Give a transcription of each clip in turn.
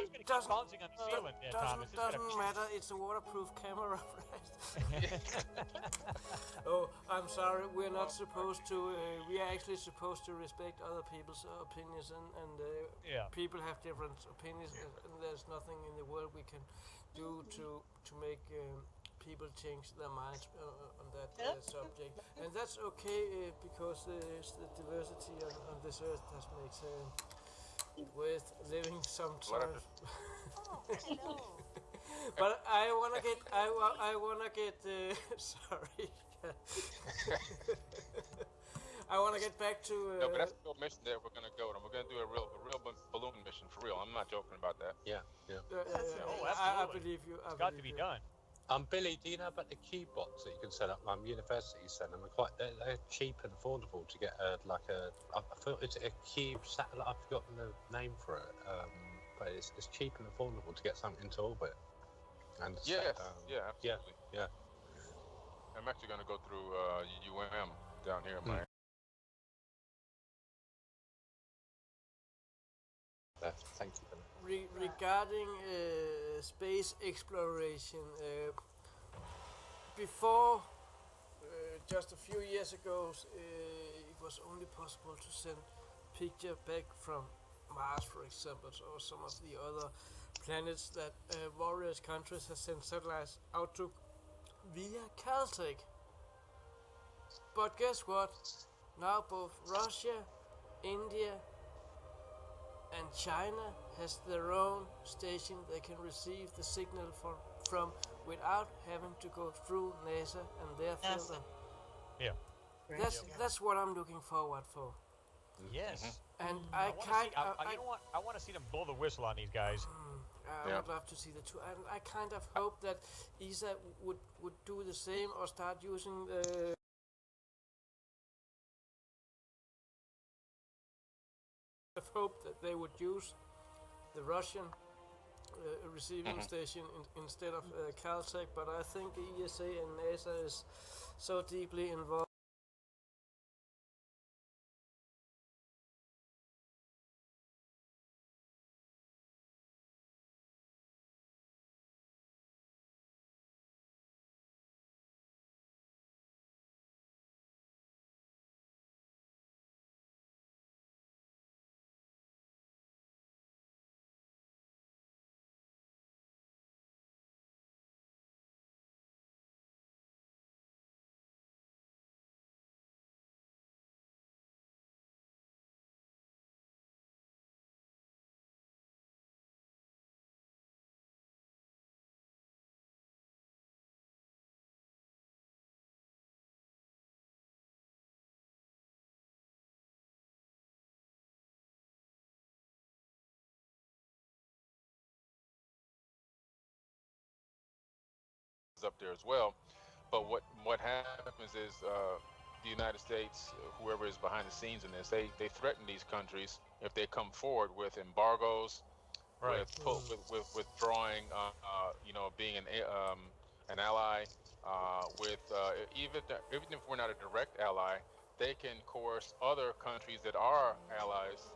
He's gonna keep bouncing on the ceiling there, Thomas. Doesn't matter. It's a waterproof camera, right? Oh, I'm sorry. We're not supposed to. We are actually supposed to respect other people's opinions, and people have different opinions, and there's nothing in the world we can do to make people change their minds on that subject, and that's okay because the diversity on this earth that makes worth living sometimes. But I wanna get sorry. I wanna get back to. No, but that's the real mission that we're gonna go, and we're gonna do a real balloon mission for real. I'm not joking about that. Yeah. Oh, absolutely. I believe you. It's got to be done. Billy, do you know about the cube bots that you can set up? Universities send them. They're cheap and affordable to get I feel it's a cube satellite. I've forgotten the name for it, but it's cheap and affordable to get something into orbit. And absolutely. Yeah. I'm actually going to go through down here in Miami. Thank you, Billy. Regarding space exploration, before just a few years ago, it was only possible to send picture back from Mars, for example, or some of the other planets that various countries have sent satellites out to via Caltech. But guess what? Now both Russia, India, and China has their own station they can receive the signal from without having to go through NASA and their filter. Yeah. That's what I'm looking forward for. Yes. And you know what? I want to see them blow the whistle on these guys. I would love to see the two. And I kind of hope that ESA would do the same or start using the. I hope that they would use the Russian receiving station instead of Caltech, but I think ESA and NASA is so deeply involved. Up there as well, but what happens is the United States, whoever is behind the scenes in this, they threaten these countries if they come forward with embargoes, with withdrawing, being an ally, even if we're not a direct ally, they can coerce other countries that are allies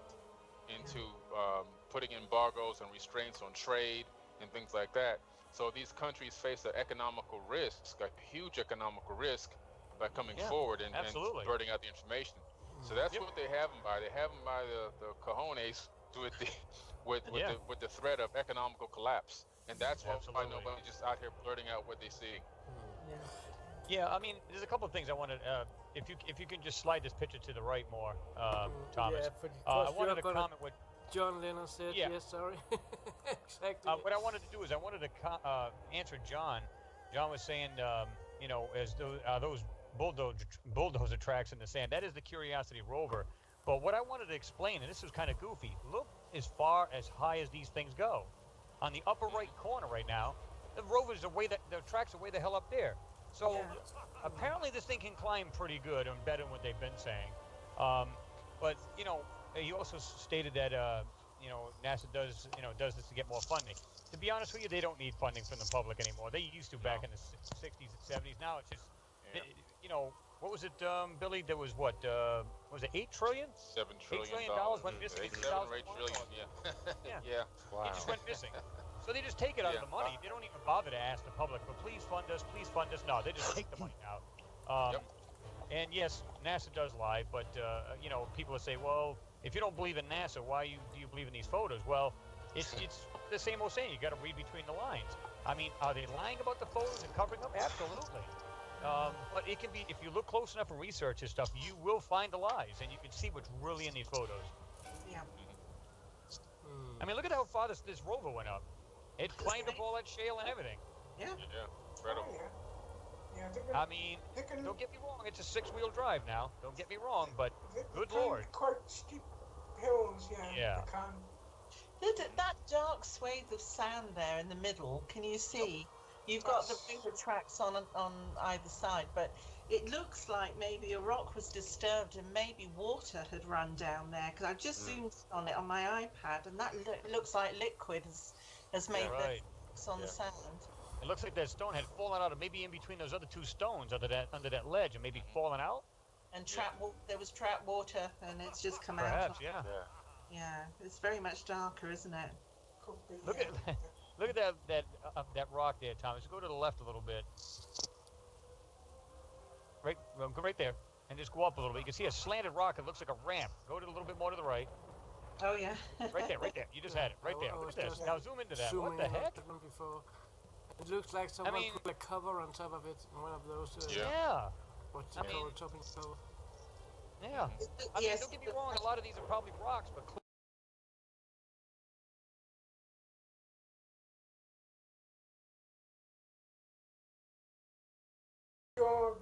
into putting embargoes and restraints on trade and things like that. So these countries face an economical risk, a huge economical risk, by coming forward and blurting out the information. So that's what they have them by. They have them by the cojones with the threat of economical collapse, and that's why nobody just out here blurting out what they see. Yeah, I mean, there's a couple of things I wanted. If you can just slide this picture to the right more, Thomas. I wanted to comment what John Lennon said. Yes, sorry. Exactly. What I wanted to do is I wanted to answer John. John was saying, as those bulldozer tracks in the sand. That is the Curiosity rover. But what I wanted to explain, and this was kind of goofy, look as far as high as these things go. On the upper right corner right now, the rovers are the tracks are way the hell up there. So apparently this thing can climb pretty good and better than what they've been saying. But he also stated that NASA does this to get more funding. To be honest with you, they don't need funding from the public anymore. They used to back in the 60s and 70s. Now it's just, what was it, Billy? There was what? Was it 8 trillion? 7 trillion $8 dollars. went missing in 7 or 8 trillion. 2020. Yeah. Yeah. Yeah. Wow. It just went missing. So they just take it out of Yeah. the money. They don't even bother to ask the public, but please fund us, please fund us. No, they just take the money now. Yep. And yes, NASA does lie, but you know, people will say, well, if you don't believe in NASA, why do you believe in these photos? Well, it's the same old saying. You got to read between the lines. I mean, are they lying about the photos and covering up? Absolutely. But it can be, if you look close enough and research this stuff, you will find the lies, and you can see what's really in these photos. Yeah. I mean, look at how far this rover went up. It climbed up all that shale and everything. Yeah. Yeah. Incredible. Oh, yeah. Yeah, I mean, they can, don't get me wrong, it's a 6-wheel drive now. Don't get me wrong, but good climb Lord. quite steep hills, yeah. Yeah. They can. That dark swathe of sand there in the middle, can you see? You've got the river tracks on either side, but it looks like maybe a rock was disturbed and maybe water had run down there, because I just zoomed on it on my iPad, and that looks like liquid has made the marks on the sand. It looks like that stone had fallen out of maybe in between those other 2 stones under that ledge and maybe fallen out. And there was trapped water, and it's just come out. Perhaps, yeah. Yeah, it's very much darker, isn't it? Could be, Look at look at that rock there, Thomas. Go to the left a little bit. Go right there, and just go up a little bit. You can see a slanted rock. It looks like a ramp. Go to a little bit more to the right. Oh yeah. Right there. You just had it. Right there. Look at this. Now zoom into that. What the heck? Before. It looks like someone mean- put a cover on top of it. One of those. Yeah. What I you call mean- topping cover. Yeah. I mean, Yes. don't get me wrong. A lot of these are probably rocks, but Your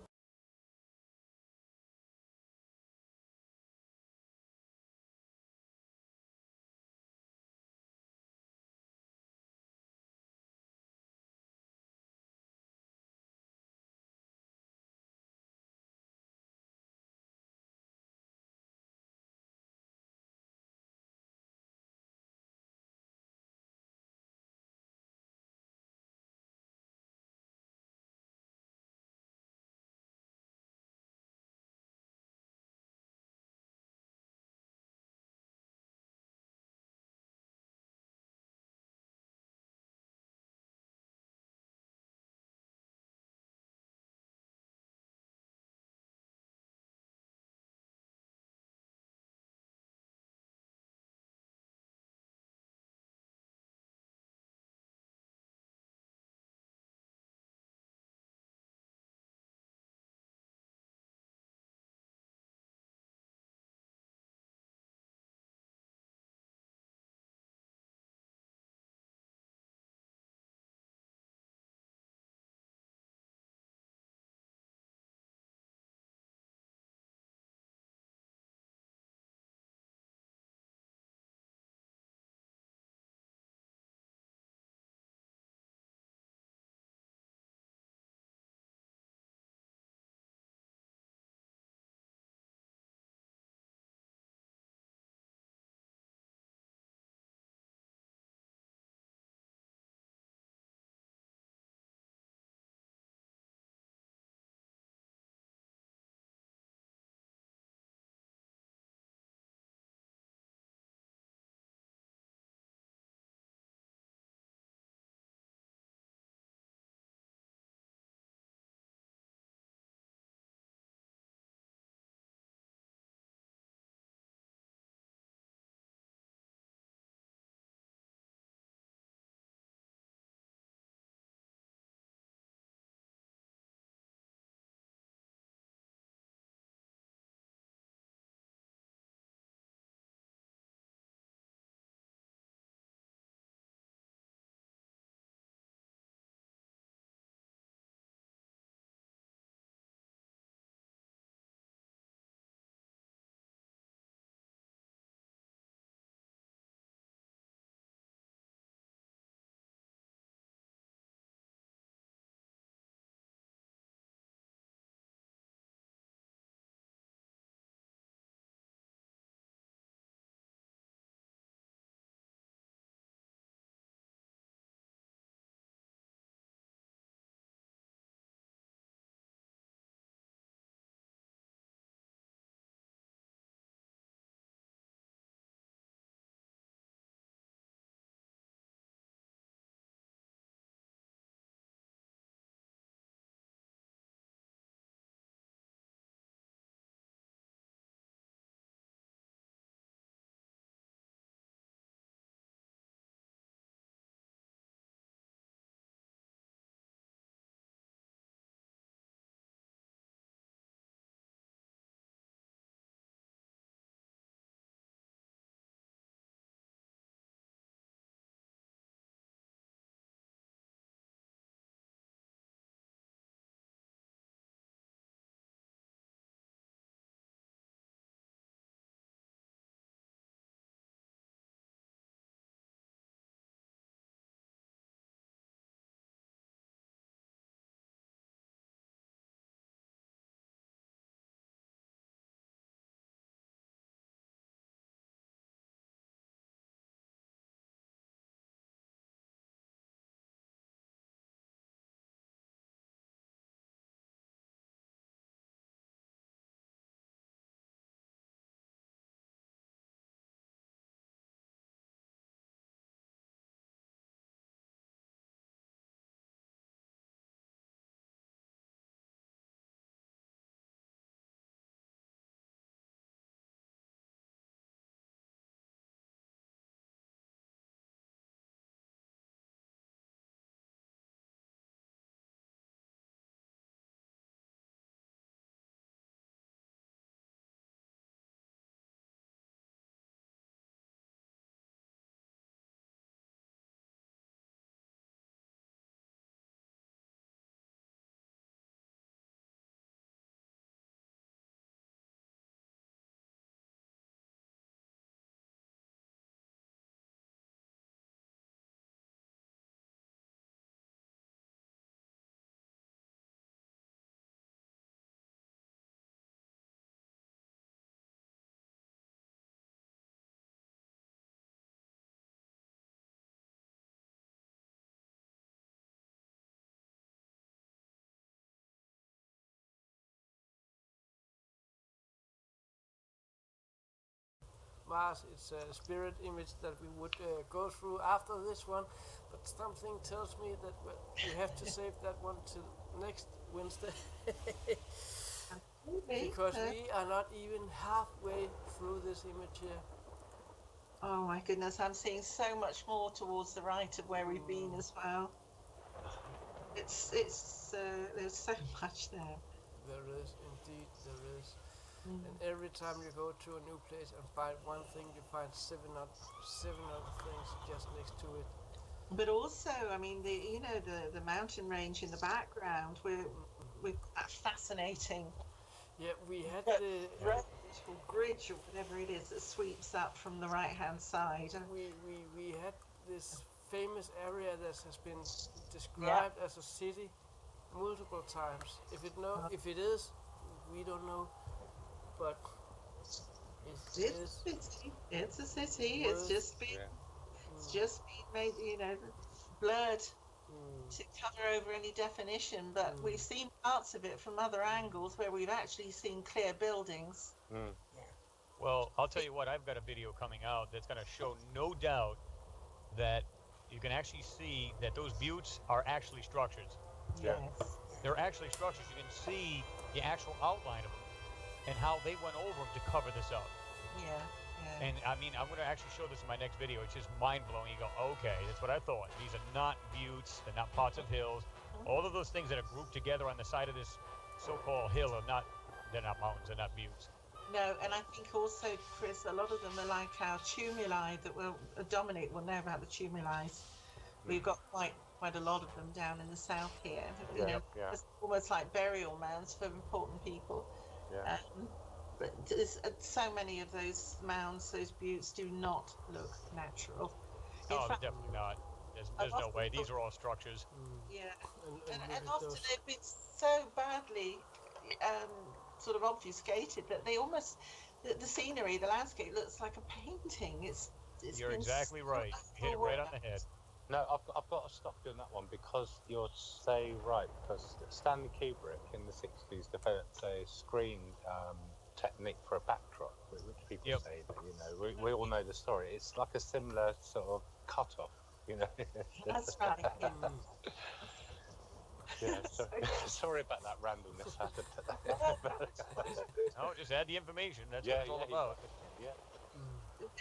Mars. It's a spirit image that we would go through after this one, but something tells me that we have to save that one till next Wednesday. Because we are not even halfway through this image here. Oh my goodness, I'm seeing so much more towards the right of where we've been as well. It's there's so much there. There is, indeed, there is. And every time you go to a new place and find one thing, you find seven other things just next to it. But also, I mean, the mountain range in the background, with that fascinating Yeah, we had bridge or whatever it is that sweeps up from the right-hand side. we had this famous area that has been described as a city multiple times. If it is, we don't know, but It's a city. It's a city. It's just been made, blurred to cover over any definition. But we've seen parts of it from other angles where we've actually seen clear buildings. Well, I'll tell you what, I've got a video coming out that's going to show no doubt that you can actually see that those buttes are actually structures. Yes. They're actually structures. You can see the actual outline of them and how they went over them to cover this up. Yeah. And I mean, I'm going to actually show this in my next video. It's just mind-blowing. You go, okay, that's what I thought. These are not buttes. They're not pots of hills. All of those things that are grouped together on the side of this so-called hill are not, they're not mountains, they're not buttes. No, and I think also, Chris, a lot of them are like our tumuli that will dominate. We'll know about the tumuli. We've got quite a lot of them down in the south here. It's almost like burial mounds for important people. Yeah. But so many of those mounds, those buttes, do not look natural. In Oh, fact, they're definitely not. There's no way. These are all structures. yeah, and and look at often those. they've been so badly sort of obfuscated that they almost the scenery, the landscape looks like a painting. It's You're been exactly so right. You hit it right on the head. No, I've got to stop doing that one because you're so right. Because Stanley Kubrick in the 60s developed a screen technique for a backdrop, which people say that, we all know the story. It's like a similar sort of cut-off, That's right. Yeah, sorry about that randomness. I had to put that in. No, just add the information. That's Yeah, what it's all yeah, about. Yeah.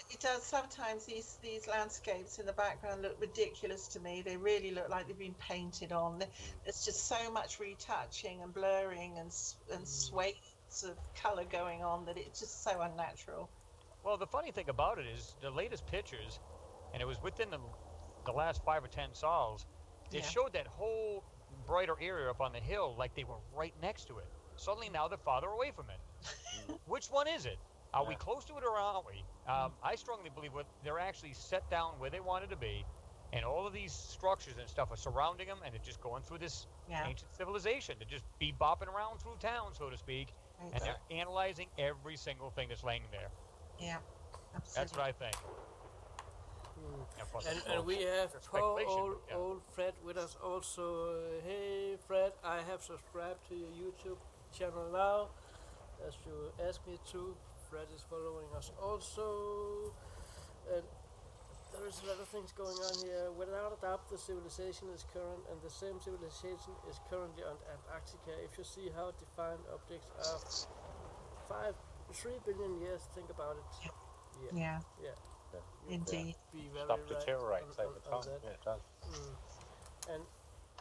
It does sometimes. These landscapes in the background look ridiculous to me. They really look like they've been painted on. There's just so much retouching and blurring and swathes of colour going on that it's just so unnatural. Well, the funny thing about it is the latest pictures, and it was within the last 5 or 10 sols, it showed that whole brighter area up on the hill like they were right next to it. Suddenly now they're farther away from it. Which one is it? Are we close to it or aren't we? I strongly believe they're actually set down where they wanted to be, and all of these structures and stuff are surrounding them, and they're just going through this ancient civilization. They're just bopping around through town, so to speak, and they're analyzing every single thing that's laying there. Yeah, absolutely. That's what I think. And we have poor old Fred with us also. Hey Fred, I have subscribed to your YouTube channel now, as you asked me to. Fred is following us also. And there is a lot of things going on here. Without a doubt, the civilization is current, and the same civilization is currently on Antarctica. If you see how defined objects are 3 billion years, think about it. Yeah. Indeed. Be very Stuff right deteriorates on over time. that. Yeah, it does. And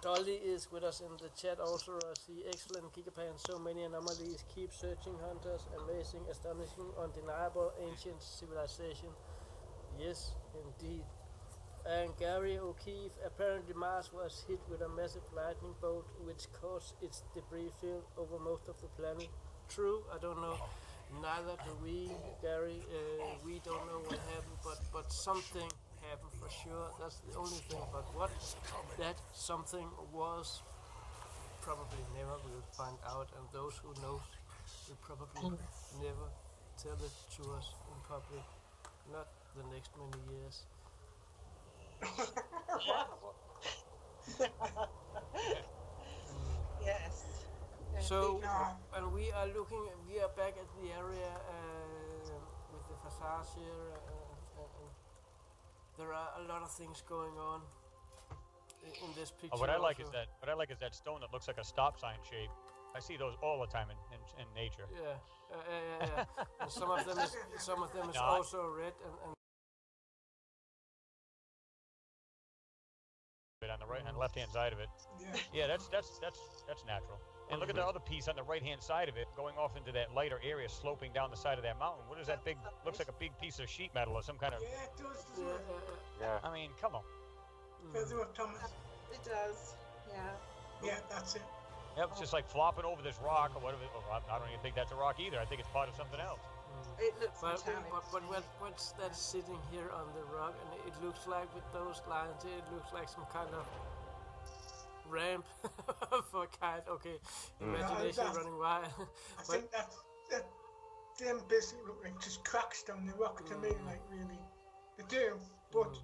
Dolly is with us in the chat also. I see excellent Gigapan, so many anomalies. Keep searching, hunters. Amazing, astonishing, undeniable, ancient civilization. Yes, indeed. And Gary O'Keefe, apparently Mars was hit with a massive lightning bolt which caused its debris field over most of the planet. True, I don't know. Neither do we, Gary. We don't know what happened, but something happened for sure. That's the only thing. But what that something was, probably never will find out. And those who know will probably never tell it to us in public. Not the next many years. Yes. So, and we are back at the area with the massage here, and there are a lot of things going on in this picture. What I like also. is that stone that looks like a stop sign shape. I see those all the time in nature. Yeah. And some of them is No, also red, and on the right and left hand side of it. Yeah. Yeah, that's natural. And look at the other piece on the right hand side of it, going off into that lighter area, sloping down the side of that mountain. What is that big? Looks like a big piece of sheet metal or some kind of. Yeah, it does. yeah, Yeah. I mean, come on. Feather up, Thomas. It does. Yeah. Yeah, that's it. Yep, it's just like flopping over this rock or whatever. Oh, I don't even think that's a rock either. I think it's part of something else. It looks But, metallic. what's that sitting here on the rock? And it looks like with those lines here, it looks like some kind of ramp for a kite. Okay, imagination that- running wild. I think that them basically look like just cracks down the rock to me, like really. They do, but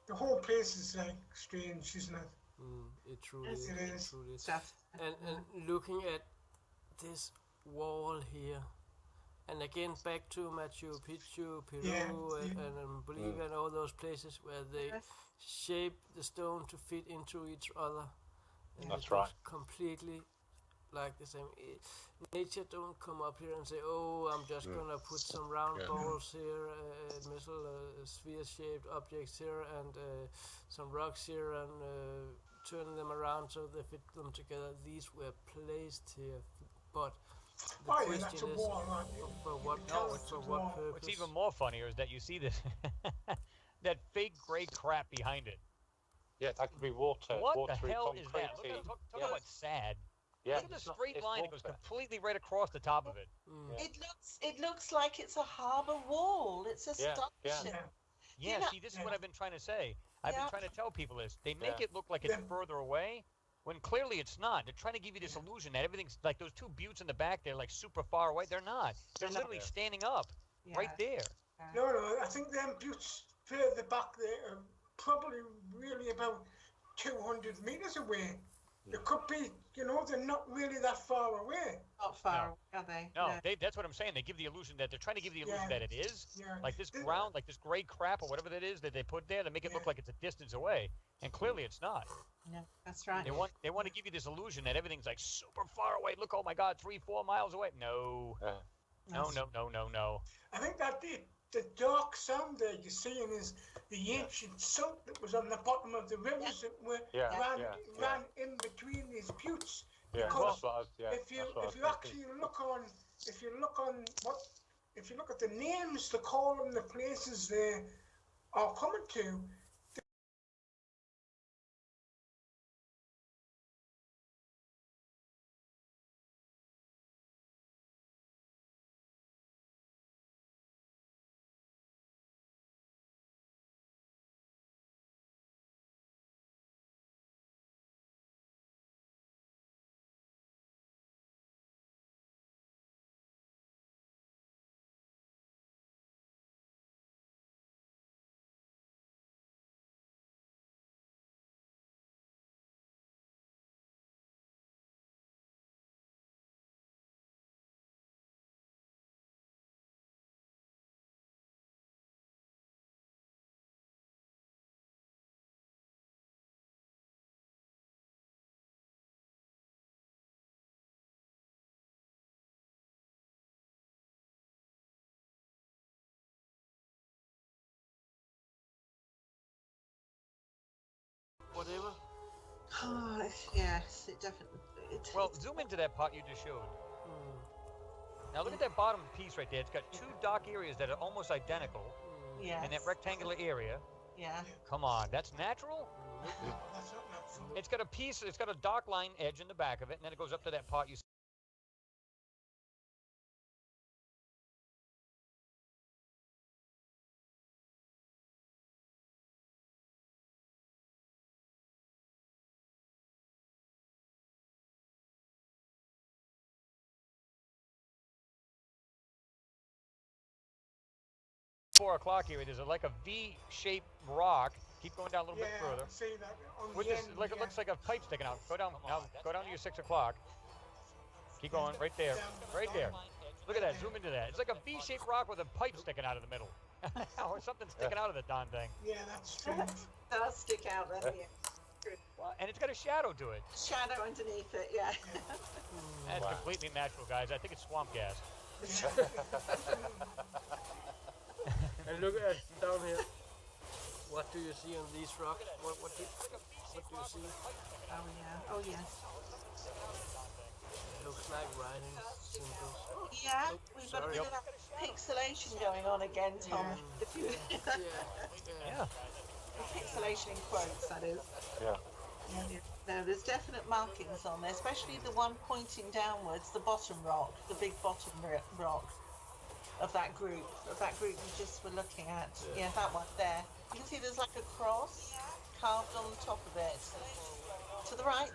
the whole place is like strange, isn't it? It truly Yes, is. it It is. truly is. Stuff. And looking at this wall here, and again back to Machu Picchu, Peru, Yeah, and Bolivia, and all those places where they shape the stone to fit into each other. And That's it right. looks completely like the same. Nature don't come up here and say, "Oh, I'm just gonna put some round balls here, missile sphere-shaped objects here, and some rocks here, and turn them around so they fit them together." These were placed here, but the Oh yeah, that's a question is, wall, right? for what tell it's for a what wall. purpose? What's even more funnier is that you see this that fake gray crap behind it. Yeah, that could be water. What the watery hell is concrete. that? Talk Yeah. about sad. Yeah, Look at the it's not- straight it's line that goes water. completely right across the top of it. Yeah. It looks like it's a harbour wall. It's Yeah, astonishing. Yeah. Yeah, know- see, this is what I've been trying to say. I've Yeah. been trying to tell people this. They make Yeah. it look like it's Yeah. further away, when clearly it's not. They're trying to give you this illusion that everything's like those two buttes in the back. They're like super far away. They're not. They're They're not. literally standing up Yeah. right there. No, I think them buttes further back there are probably really about 200 meters away. It could be, they're not really that far away. Not far, No. are they? No, that's what I'm saying. They give the illusion that they're trying to give the illusion Yeah. that it is. Yeah. Like this They- ground, like this gray crap or whatever that is that they put there, to make it look Yeah. like it's a distance away, and clearly it's not. No, that's right. They want to give you this illusion that everything's like super far away. Look, oh my God, 3-4 miles away. No, no. I think that the dark sand there you're seeing is the ancient salt that was on the bottom of the rivers that ran in between these buttes. Yeah, Because that's what I was, yeah, if you that's what I was actually look at the names to call them the places they are coming to, Whatever. Oh, yes, it definitely. Well, zoom into that part you just showed. Now look at that bottom piece right there. It's got two dark areas that are almost identical yes. in that rectangular area. Yeah. Come on, that's natural? that's not natural. It's got a piece, it's got a dark line edge in the back of it, and then it goes up to that part you see. Four o'clock here. There's like a V-shaped rock. Keep going down a little bit further. See that on With the this, end, like it looks like a pipe sticking out. Go down now. Go down to your 6 o'clock. Keep going right there. Right there. Look at that. Zoom into that. It's like a V-shaped rock with a pipe sticking out of the middle. Or something sticking out of the darn thing. Yeah, that's strange. Does stick out there. Yeah. Well, and it's got a shadow to it. Shadow underneath it. Yeah. That's completely natural, guys. I think it's swamp gas. And look at down here. What do you see on these rocks? What do you see? Oh yeah. Oh yes. It looks like writing symbols. Yeah, we've got a bit of that pixelation going on again, Tom. If you Yeah. pixelation in quotes, that is. Yeah. No, there's definite markings on there, especially the one pointing downwards, the bottom rock, the big bottom rock of that group you just were looking at. Yeah, that one there. You can see there's like a cross carved on the top of it. To the right,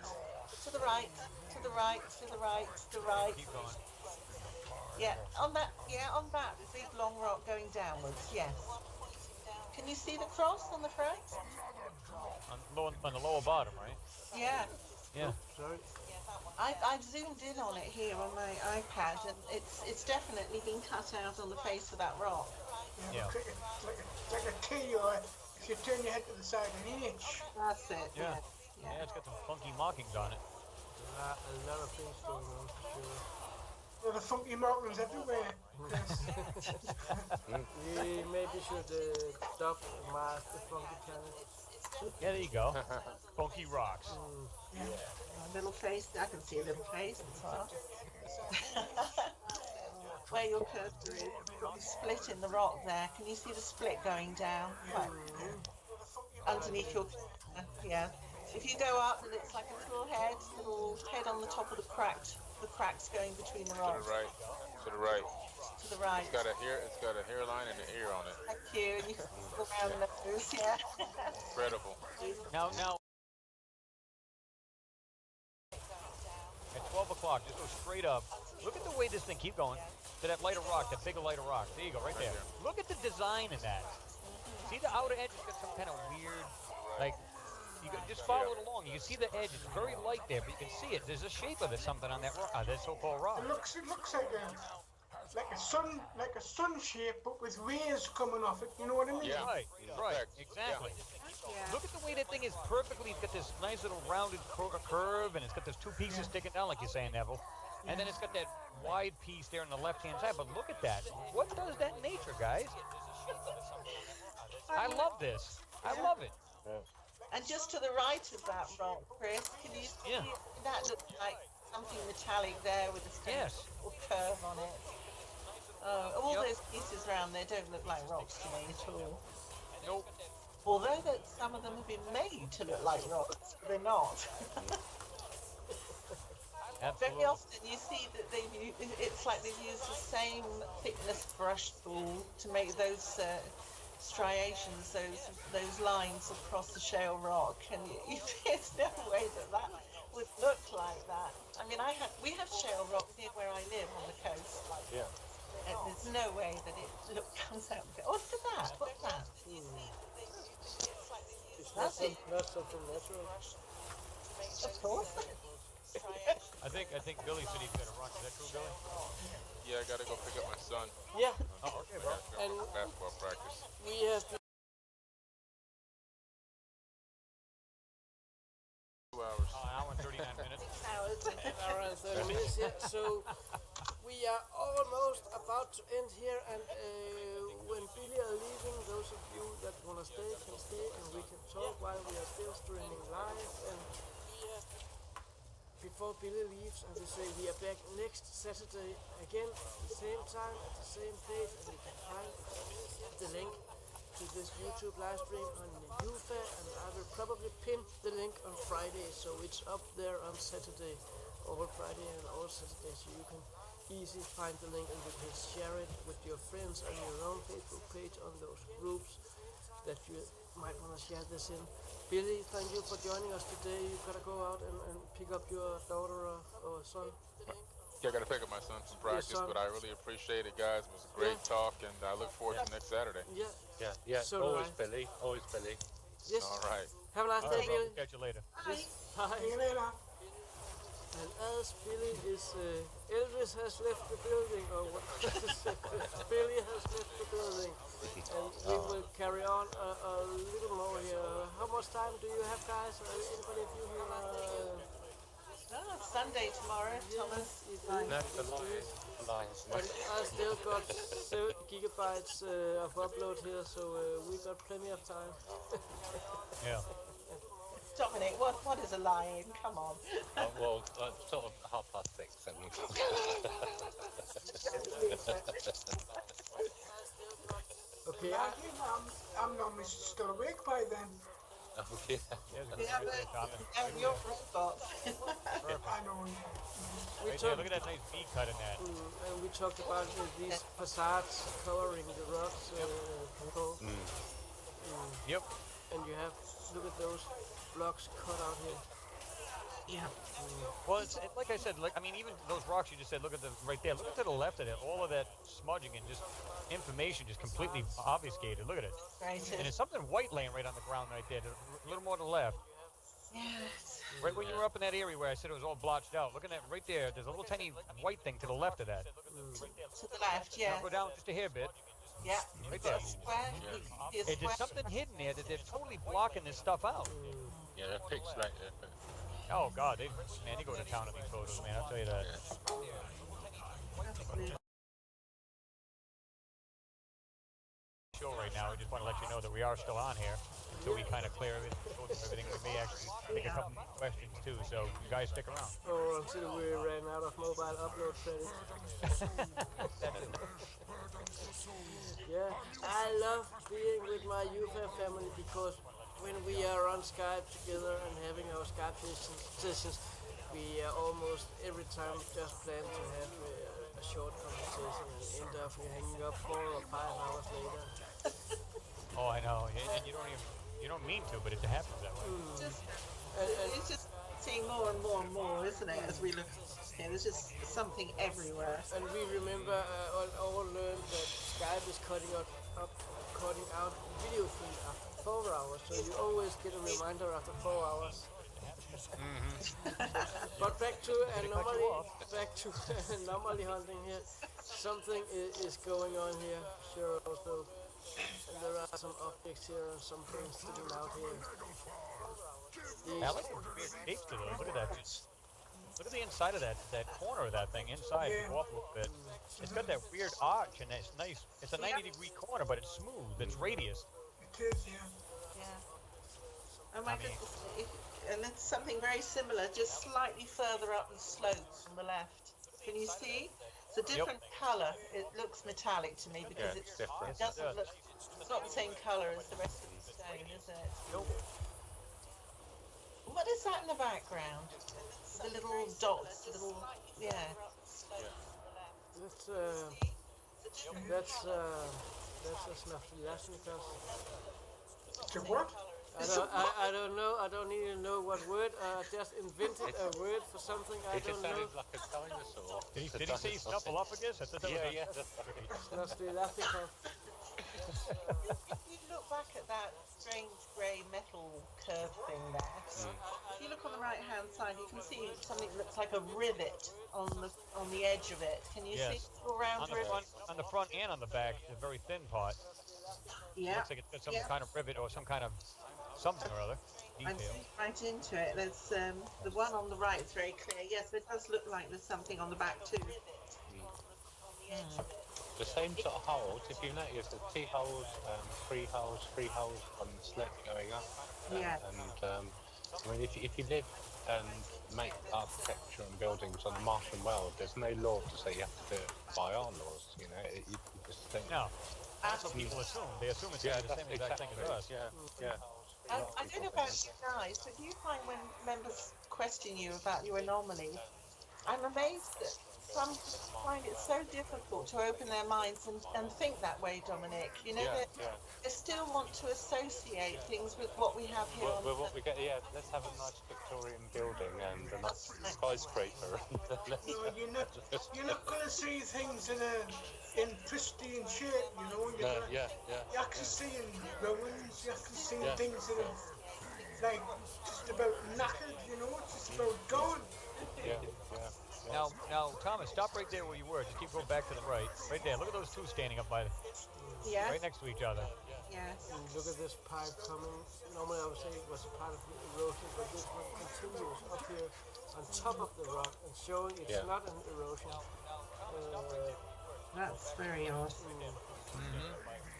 to the right, to the right, to the right, to the right. Keep going. Yeah, on that big long rock going downwards, yes. Can you see the cross on the front? On the lower bottom, right? Yeah. Yeah. Sorry. I've zoomed in on it here on my iPad, and it's definitely been cut out on the face of that rock. Yeah. Like a T, or if you turn your head to the side, an H. That's it. Yeah. Yeah. Yeah, it's got some funky markings on it. A lot of things going on for sure. There are funky markings everywhere. Yes. We maybe should dub Mars the funky planet. Yeah, there you go. Funky rocks. A little face. I can see a little face as well. Where your cursor is, you've got the split in the rock there. Can you see the split going down? Underneath your yeah. If you go up, and it's like a little head on the top of the cracks going between the rocks. To the right. To the right. It's got a hairline and an ear on it. Thank you. And you can go around those, yeah. Incredible. Now, at 12 o'clock, just go straight up. Look at the way this thing, keep going, to that lighter rock, that bigger lighter rock. There you go, right there. Look at the design in that. See the outer edge has got some kind of weird, like, you can just follow it along. You can see the edge. It's very light there, but you can see it. There's a shape of it, something on that rock, that so-called rock. It looks like a sun shape, but with rays coming off it. You know what I mean? Yeah. Right, exactly. Yeah. Look at the way that thing is perfectly. It's got this nice little rounded curve, and it's got those two pieces sticking down, like you're saying, Neville. And then it's got that wide piece there on the left-hand side. But look at that. What does that in nature, guys? I love this. I love it. And just to the right of that rock, Chris, can you see that looks like something metallic there with a little curve on it? All those pieces around there don't look like rocks to me at all. Nope. Although that some of them have been made to look like rocks, they're not. Absolutely. Very often you see that it's like they've used the same thickness brush tool to make those striations, those lines across the shale rock, and there's no way that would look like that. I mean, we have shale rock near where I live on the coast. Yeah. And there's no way that it comes out. Oh, look at that! What's that? Not something natural. Of course. I think Billy said he's got a rock. Is that true, Billy? Yeah, I gotta go pick up my son. Yeah, Oh, okay, bro. and Basketball practice. we have been 2 hours. An hour and 39 minutes. an hour and 30 minutes. Yeah, so we are almost about to end here, and when Billy are leaving, those of you that want to stay can stay, and we can talk while we are still streaming live. And before Billy leaves, I will say we are back next Saturday again at the same time, at the same place, and you can find the link to this YouTube live stream on UFA, and I will probably pin the link on Friday, so it's up there on Saturday, all Friday and all Saturday, so you can easily find the link, and you can share it with your friends on your own Facebook page, on those groups that you might want to share this in. Billy, thank you for joining us today. You gotta go out and pick up your daughter or son. Yeah, I gotta pick up my son from practice, son. but I really appreciate it, guys. It was a great talk, and I look forward to next Saturday. Yeah. Yeah. So Always do I. Billy. Always Billy. Yes. All right. Have a nice All day, right, bro. Billy. Catch you later. Bye. Bye. See you later. And as Billy is, Elvis has left the building, or what? Billy has left the building, and we will carry on a little more here. How much time do you have, guys? Anybody of you here? Sunday tomorrow, Thomas. No, the Lions. And I still got 7 gigabytes of upload here, so we got plenty of time. Yeah. Dominic, what is a lion? Come on. Well, sort of 6:30, 7 o'clock. Okay. I'm normally still awake by then. Okay. And your robot. I know. We Right there, talked, look at that nice V cut in that. and we talked about these facades covering the rocks. Paul. Yep. And you have, look at those blocks cut out here. Yeah. Well, it's like I said, like I mean, even those rocks you just said, look at them right there. Look to the left of it. All of that smudging and just information just completely obfuscated. Look at it. Right. And it's something white laying right on the ground right there, a little more to the left. Yes. Right when you were up in that area where I said it was all blotched out. Look at that right there. There's a little tiny white thing to the left of that. To the left, yeah. Now go down just a hair bit. Yeah. Right there. Square. There's something hidden there that they're totally blocking this stuff out. Yeah, they're pixelated. Oh God, they go to town on these photos, man. I'll tell you that. Show right now. I just want to let you know that we are still on here, so we kind of clear everything. We may actually take a couple more questions too. So you guys stick around. Or until we ran out of mobile upload credit. Yeah, I love being with my UFA family because when we are on Skype together and having our Skype sessions, we almost every time just plan to have a short conversation and end up hanging up 4 or 5 hours later. Oh, I know, and you don't mean to, but it happens that way. It's just seeing more and more and more, isn't it? As we look here, there's just something everywhere. And we remember all learned that Skype is cutting out video feed after 4 hours, so you always get a reminder after 4 hours. But back to anomaly hunting here. Something is going on here, sure. Also, and there are some objects here and some things sticking out here. I like the weird shapes to those. Look at that. Look at the inside of that corner of that thing. Inside, you go up a little bit. It's got that weird arch, and it's nice. It's a 90-degree corner, but it's smooth. It's radius. It is, yeah. Yeah. Oh my goodness. And it's something very similar, just slightly further up the slope on the left. Can you see? It's a different colour. It looks metallic to me because it's different. it doesn't look. It's not the same colour as the rest of the stone, is it? Nope. What is that in the background? The little dots, the little That's a Snafliasnicus. To what? I don't know. I don't even know what word. I just invented a word for something I It just don't know. sounded like a dinosaur. Did he say Snuffleupagus? I thought that was Yeah. Snafliasnicus. If you look back at that strange grey metal curve thing there, if you look on the right hand side, you can see something that looks like a rivet on the edge of it. Can you see it all around on the front and on the back, the very thin part. Yeah. Looks like it's got some kind of rivet or some kind of something or other. I'm Detail. seeing right into it. There's the one on the right is very clear. Yes, it does look like there's something on the back too. The same sort of holes, if you notice, the 2 holes, 3 holes on the slip going up. Yeah. And I mean, if you live and make architecture and buildings on the Martian world, there's no law to say you have to do it by our laws. You know, you just think. No. That's what people assume. They assume it's the same exact thing as us. Yeah. I don't know about you guys, but do you find when members question you about your anomaly, I'm amazed that some find it so difficult to open their minds and think that way, Dominic. You know, they still want to associate things with what we have here on what we get, let's have a nice Victorian building and a nice skyscraper. You're not going to see things in pristine shape, you know. You're actually seeing ruins, you're actually seeing things that are like just about knackered, you know, just about gone. Now, Thomas, stop right there where you were. Just keep going back to the right. Right there. Look at those two standing up by, Yes. right next to each other. Yes. Look at this pipe coming. Normally I would say it was a part of the erosion, but this one continues up here on top of the rock and showing it's not an erosion. That's very odd.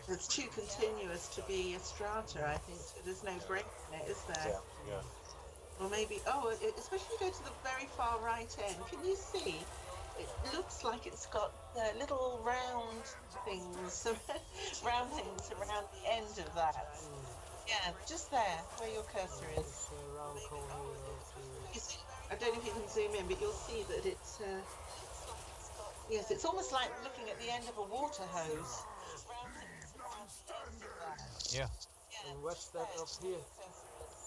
It's too continuous to be a strata, I think. So there's no break in it, is there? Yeah. Or maybe, especially if you go to the very far right end, can you see? It looks like it's got little round things around the end of that. Yeah, just there, where your cursor is. It's a round corner. You see, I don't know if you can zoom in, but you'll see that it's, yes, it's almost like looking at the end of a water hose. Yeah. And what's that up here?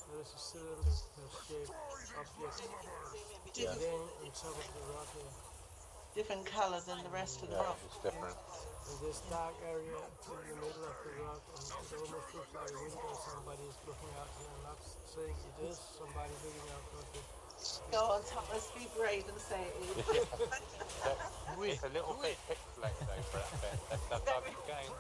There is a cylinder-shaped object laying on top of the rock here. Different colour than the rest of the rock. It's different. And this dark area in the middle of the rock, and it almost looks like a window. Somebody is looking out here. I'm not saying it is somebody looking out, but Go on, Thomas, be brave and say it is. It's a little bit pixelated though for that bit. That's how it's going.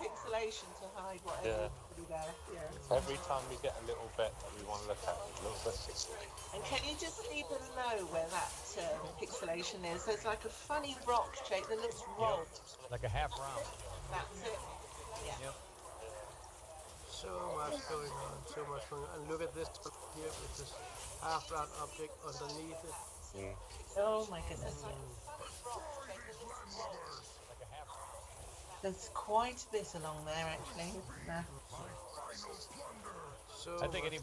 Pixelation to hide whatever is there. Yeah. Every time we get a little bit that we want to look at, it's a little bit pixelated. And can you just see below where that pixelation is? There's like a funny rock shape that looks rolled. Like a half round. That's it. Yeah. Yep. so much going on, so much going on. And look at this here with this half-round object underneath it. Oh my goodness. There's quite a bit along there actually, isn't there? So I think much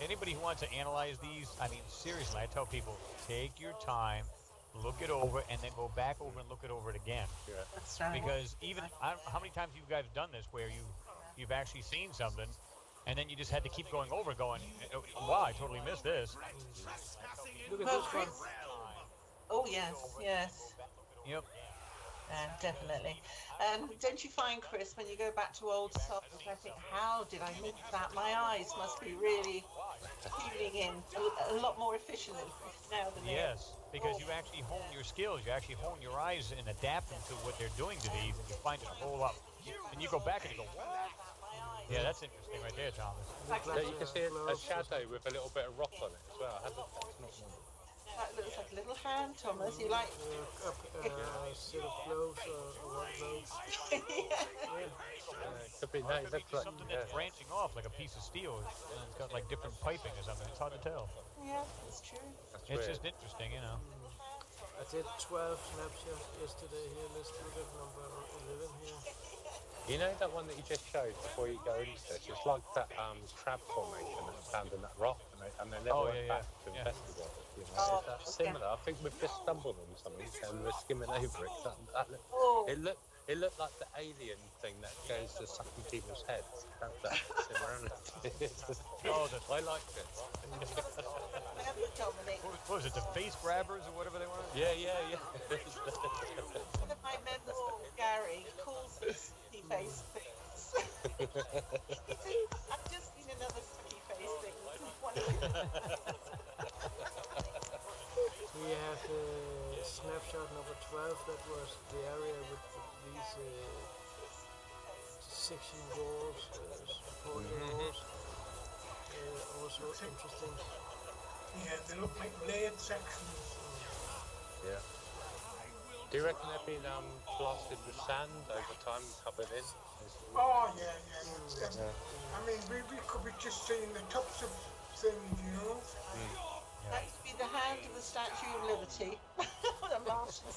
anybody who wants to analyze these, I mean, seriously, I tell people, take your time, look it over, and then go back over and look it over it again. That's right. Because even how many times have you guys done this where you've actually seen something, and then you just had to keep going over, going, wow, I totally missed this. Look at this one. Oh yes, yes. Yep. Definitely. Don't you find, Chris, when you go back to old songs, I think, how did I miss that? My eyes must be really tuning in a lot more efficiently now than Yes, because you actually hone your skills, you actually hone your eyes and adapt them to what they're doing to these, and you find it a whole lot. And you go back and you go, what? Yeah, that's interesting right there, Thomas. You can see a shadow with a little bit of rock on it as well. That's not normal. That looks like a little hand, Thomas. You like? Set of gloves or one gloves. Could be no, it looks like Something that's branching off like a piece of steel, and it's got like different piping or something. It's hard to tell. Yeah, that's true. It's just interesting, you know. I did 12 snapshots yesterday here. Let's look at number 11 here. You know that one that you just showed before you go into this? It's like that crab formation that's found in that rock, and they never went back to investigate it. You know? It's similar. I think we've just stumbled on something and we're skimming over it. It looked like the alien thing that goes to sucking people's heads. That similarity. I liked it. What was it, the face grabbers or whatever they were? Yeah. One of my members, Gary, calls this sucky face things. I've just seen another sucky face thing. We have snapshot number 12. That was the area with these section walls, supporting walls. Also interesting. Yeah, they look like layered sections. Yeah. Do you reckon they've been blasted with sand over time, covered in? Oh, yeah. I mean, we could be just seeing the tops of things, you know? That used to be the hand of the Statue of Liberty. The Martian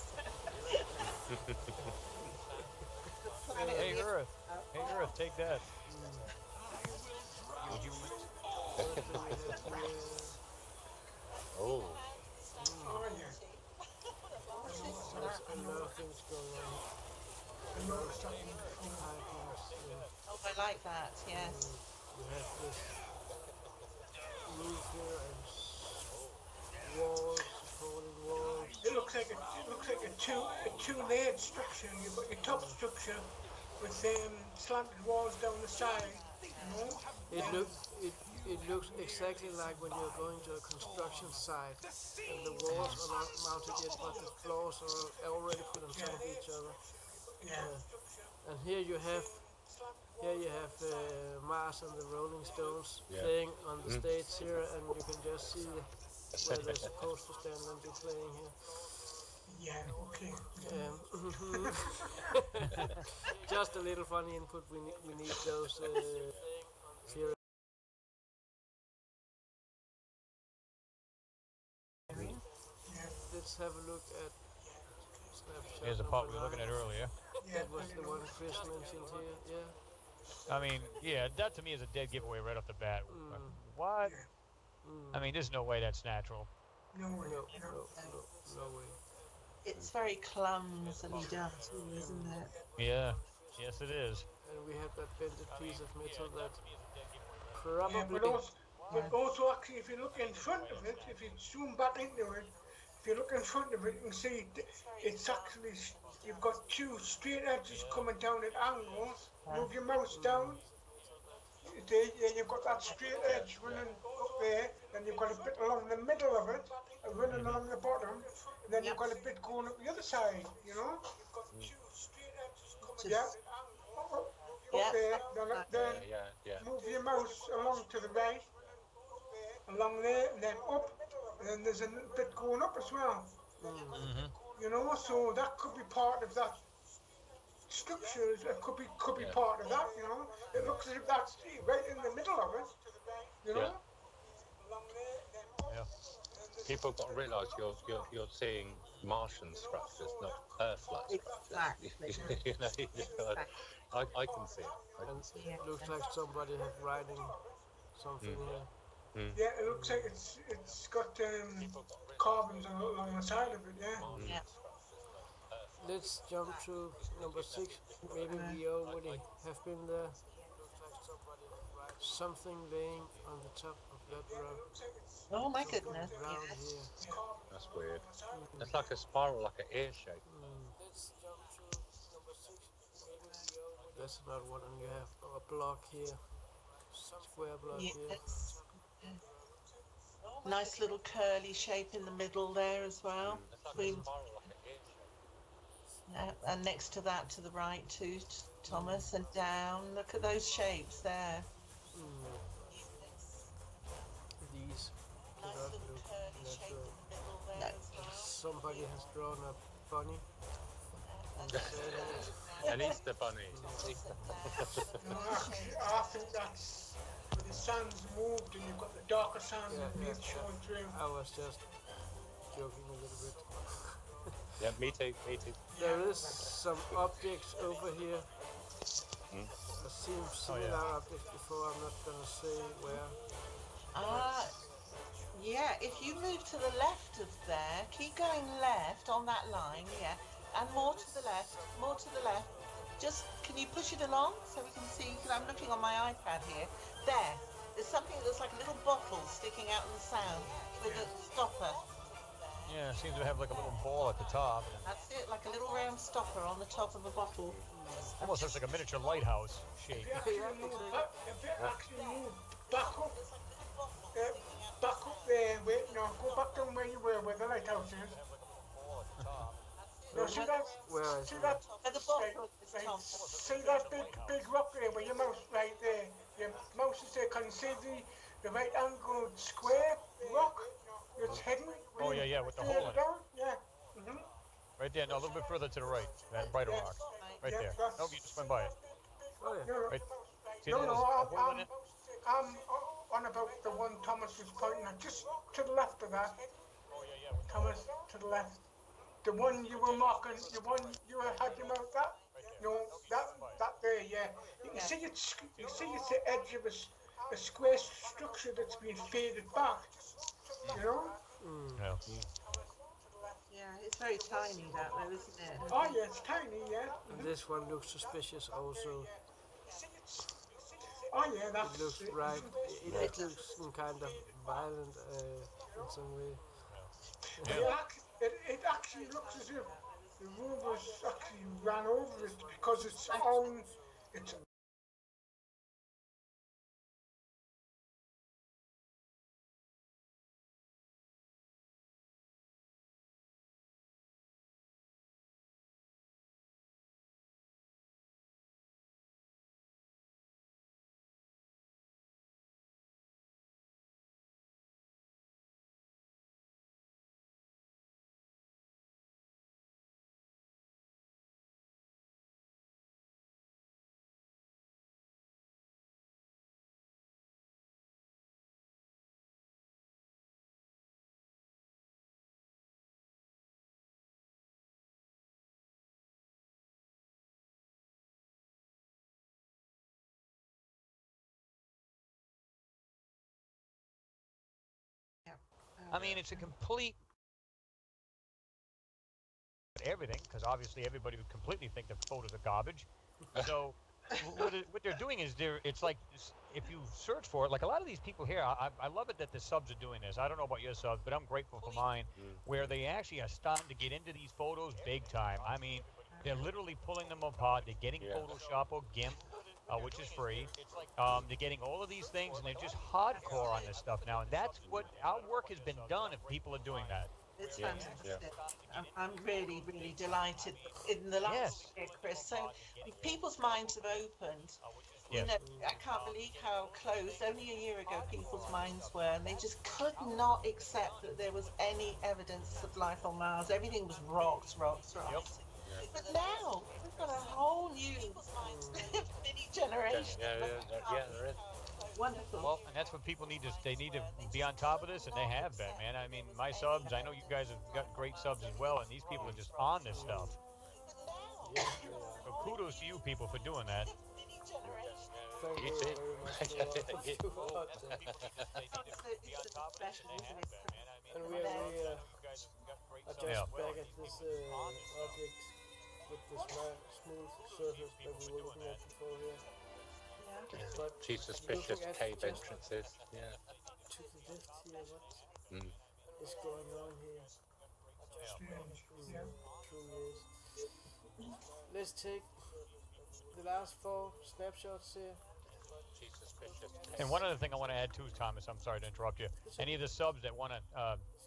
Hey Earth, take that. Would you? Oh. Oh, yeah. There's a lot of things going on. A lot of stuff. Oh, I like that, yes. You have this roof here and walls, supporting walls. It looks like a two-layered structure. You've got your top structure with slanted walls down the side. You know? it looks exactly like when you're going to a construction site and the walls are not mounted yet, but the floors are already put on top of each other. And here you have Mars and the Rolling Stones playing on the stage here, and you can just see where they're supposed to stand and be playing here. Yeah, okay. Just a little funny input. We need those here. Let's have a look at snapshot. Here's the part we were looking at earlier. That was the one Chris mentioned here. Yeah. I mean, yeah, that to me is a dead giveaway right off the bat. What? I mean, there's no way that's natural. No way. No way. It's very clumsily done too, isn't it? Yeah. Yes, it is. And we have that bended piece of metal that Yeah, probably. but also actually, if you look in front of it, if you zoom back into it, if you look in front of it, you can see it's actually, you've got two straight edges coming down at angles. Move your mouse down. There, you've got that straight edge running up there, and you've got a bit along the middle of it, running along the bottom, and then you've got a bit going up the other side, you know? Yeah. Up there, then move your mouse along to the right, along there, and then up, and then there's a little bit going up as well. You know, so that could be part of that structure. It could be part of that. You know, it looks as if that's right in the middle of it. You know. Yeah. People got to realise you're seeing Martian structures, not Earth-like structures. Exactly. I can see it. It looks like somebody has writing something here. Yeah, it looks like it's got carbons along the side of it. Yeah. Let's jump to number 6. Maybe we already have been there. Something laying on the top of that rock. Oh my goodness. Round Yes. here. That's weird. It's like a spiral, like an ear shape. Let's jump to number 6. That's not one, and you have a block here. Square block here. Yes. Nice little curly shape in the middle there as well. Between, and next to that, to the right too, Thomas, and down. Look at those shapes there. These do Nice not little look curly shape natural. in the middle there as well. Somebody has drawn a bunny. An Easter bunny. No, actually, I think that's where the sand's moved, and you've got the darker sand underneath showing through. I was just joking a little bit. Yeah, me too. There is some objects over here. I've seen similar objects before. I'm not gonna say where. Yeah, if you move to the left of there, keep going left on that line, and more to the left. Just, can you push it along so we can see, because I'm looking on my iPad here. There's something that looks like a little bottle sticking out in the sand with a stopper. Yeah, it seems to have like a little ball at the top. That's it, like a little round stopper on the top of a bottle. Almost looks like a miniature lighthouse shape. If it actually move back up, there, wait, no, go back down where you were, where the lighthouse is. No, see that? Where is See it? that? At the bottom of this Right, top. see that big rock there where your mouse right there? Your mouse is there. Can you see the right angled square rock? It's hidden. Oh yeah, with the Further hole in it. down? Yeah. Right there, no, a little bit further to the right. That brighter rock. Right Yeah, there. that's- Nope, you just went by it. Oh yeah. No, Right. See no, that no, little hole in it? I'm on about the one Thomas was pointing at, just to the left of that. Thomas, to the left. The one you were marking, the one you had your mouth at. No, that there, yeah. You can see it's the edge of a square structure that's been faded back. You know? Yeah. Yeah, it's very tiny that though, isn't it? Oh yeah, it's tiny, yeah. And this one looks suspicious also. Oh yeah, that's It looks right. It looks kind of violent in some way. It actually looks as if the rovers actually ran over it because it's I mean, it's a complete everything, because obviously everybody would completely think the photos are garbage. So what they're doing is it's like if you search for it, like a lot of these people here, I love it that the subs are doing this. I don't know about your subs, but I'm grateful for mine, where they actually are starting to get into these photos big time. I mean, they're literally pulling them apart. They're getting Photoshop or GIMP, which is free. They're getting all of these things, and they're just hardcore on this stuff now. And that's what our work has been done if people are doing that. It's fantastic. I'm really, really delighted. In the last year, Chris, so people's minds have opened. You know, I can't believe how closed only a year ago people's minds were, and they just could not accept that there was any evidence of life on Mars. Everything was rocks, rocks, rocks. But now we've got a whole new mini generation. There is. Wonderful. Well, and that's what people need to. They need to be on top of this, and they have been, man. I mean, my subs. I know you guys have got great subs as well, and these people are just on this stuff. So kudos to you people for doing that. Thank you very much. And we are just back at this object with this smooth surface that we were looking at before here. But Two suspicious cave entrances. Yeah. To the left here, what is going on here? Truly is. Let's take the last 4 snapshots here. And one other thing I want to add too, Thomas, I'm sorry to interrupt you. Any of the subs that want to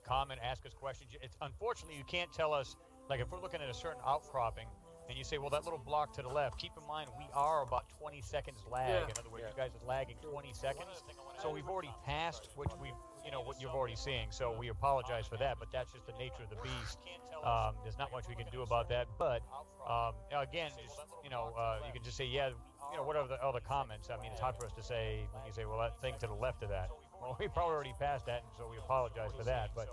comment, ask us questions, it's unfortunately you can't tell us, like if we're looking at a certain outcropping and you say, well, that little block to the left, keep in mind we are about 20 seconds lag. In other words, you guys are lagging 20 seconds. So we've already passed what what you're already seeing. So we apologize for that, but that's just the nature of the beast. There's not much we can do about that. But again, just, you can just say, whatever the other comments. I mean, it's hard for us to say when you say, well, that thing to the left of that. Well, we probably already passed that, and so we apologize for that. But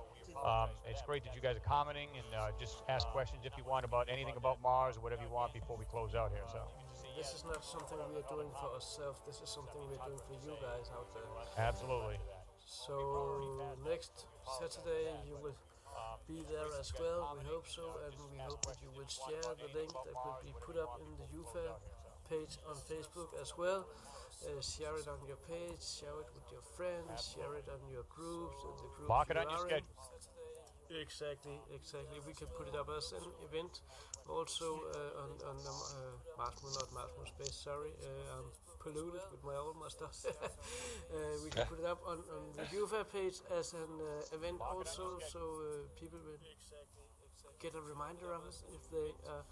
it's great that you guys are commenting and just ask questions if you want about anything about Mars or whatever you want before we close out here. So this is not something we are doing for ourselves. This is something we're doing for you guys out there. Absolutely. So next Saturday you will be there as well. We hope so, and we hope that you will share the link that will be put up in the UFA page on Facebook as well. Share it on your page, share it with your friends, share it on your groups, the groups Mark it on your schedule. Exactly. We can put it up as an event also on the Mars Space. Sorry, I'm polluted with my stuff. We can put it up on the UFA page as an event also, so people will get a reminder of us if they are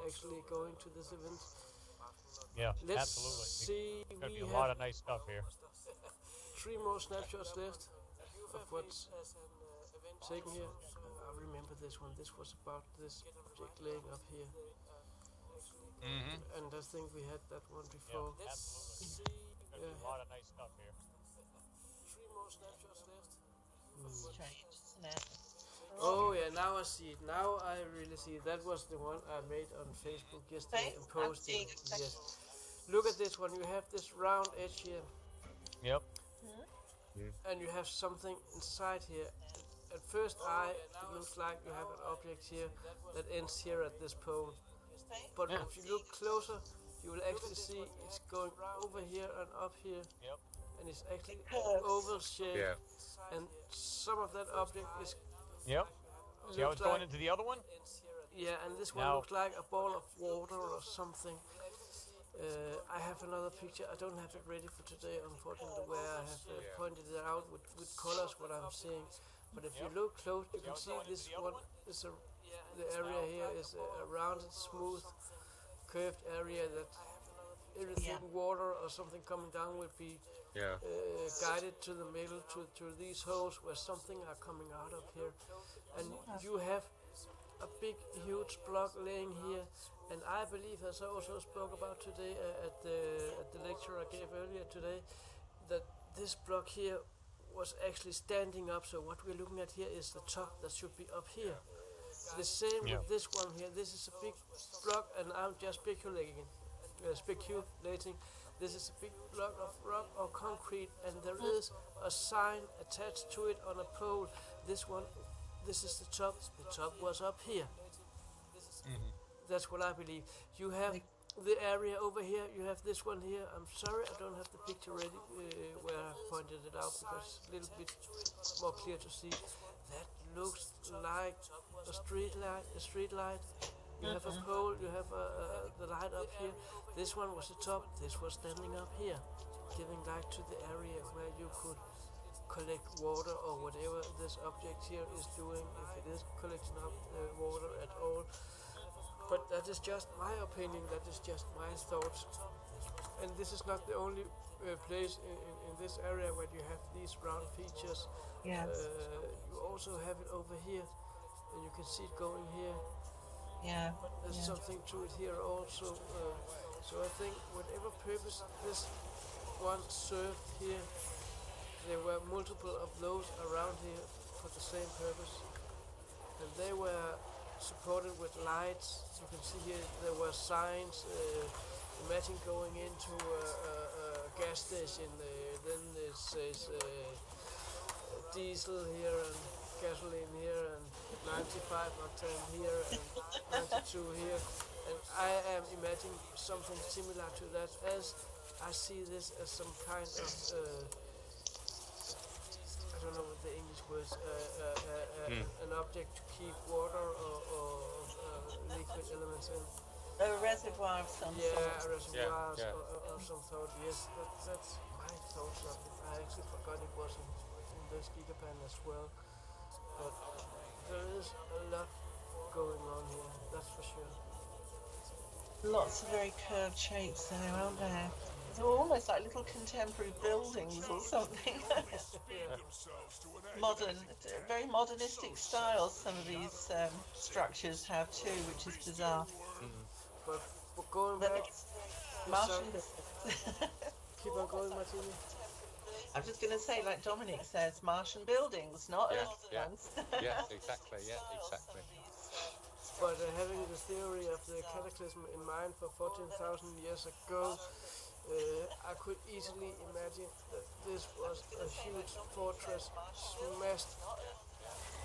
actually going to this event. Yeah, Let's absolutely. see. There's going to be We a lot have of nice stuff here. 3 more snapshots left of what's taken here. I remember this one. This was about this object laying up here. And I think we had that one before. Yeah, absolutely. There's going to be a lot of nice stuff here. 3 more snapshots left. Strange, isn't it? Oh yeah, now I see it. Now I really see it. That was the one I made on Facebook yesterday and posted. Yes. Look at this one. You have this round edge here. Yep. And you have something inside here. At first eye, it looks like you have an object here that ends here at this pole. But if you look closer, you will actually see it's going over here and up here. Yep. And it's actually oval shaped. Yeah. And some of that object is. Yep. See how it's going into the other one? Yeah, and this one looks like a ball of water or something. I have another picture. I don't have it ready for today, unfortunately, where I have pointed it out with colors what I'm seeing. But if you look close, you can see this one is the area here is a rounded, smooth, curved area that everything water or something coming down would be guided to the middle to these holes where something are coming out of here. And you have a big, huge block laying here. And I believe, as I also spoke about today at the lecture I gave earlier today, that this block here was actually standing up. So what we're looking at here is the top that should be up here. The same with this one here. This is a big block, and I'm just speculating This is a big block of rock or concrete, and there is a sign attached to it on a pole. This is the top. The top was up here. That's what I believe. You have the area over here. You have this one here. I'm sorry, I don't have the picture ready where I pointed it out because it's a little bit more clear to see. That looks like a street light. You have a pole. You have the light up here. This one was the top. This was standing up here, giving light to the area where you could collect water or whatever this object here is doing, if it is collecting up water at all. But that is just my opinion, that is just my thoughts. And this is not the only place in this area where you have these round features. Yes. You also have it over here, and you can see it going here. Yeah. There's something to it here also. So I think whatever purpose this one served here, there were multiple of those around here for the same purpose. And they were supported with lights. You can see here there were signs. Imagine going into a gas station. Then it says diesel here and gasoline here and 95 octane here and 92 here. And I am imagining something similar to that, as I see this as some kind of I don't know what the English words, an object to keep water or liquid elements in. A reservoir of some Yeah, sort. a reservoir Yeah. or some sort. Yes, that's my thoughts of it. I actually forgot it was in this gigapan as well. But there is a lot going on here, that's for sure. Lots of very curved shapes there, aren't there? They're almost like little contemporary buildings or something. Modern, very modernistic styles some of these structures have too, which is bizarre. But going But back, it's Martian. keep on going, Martini. I'm just going to say, like Dominic says, Martian buildings, not Yeah, Earth yeah. ones. Yeah, exactly. Yeah, exactly. But having the theory of the cataclysm in mind for 14,000 years ago, I could easily imagine that this was a huge fortress smashed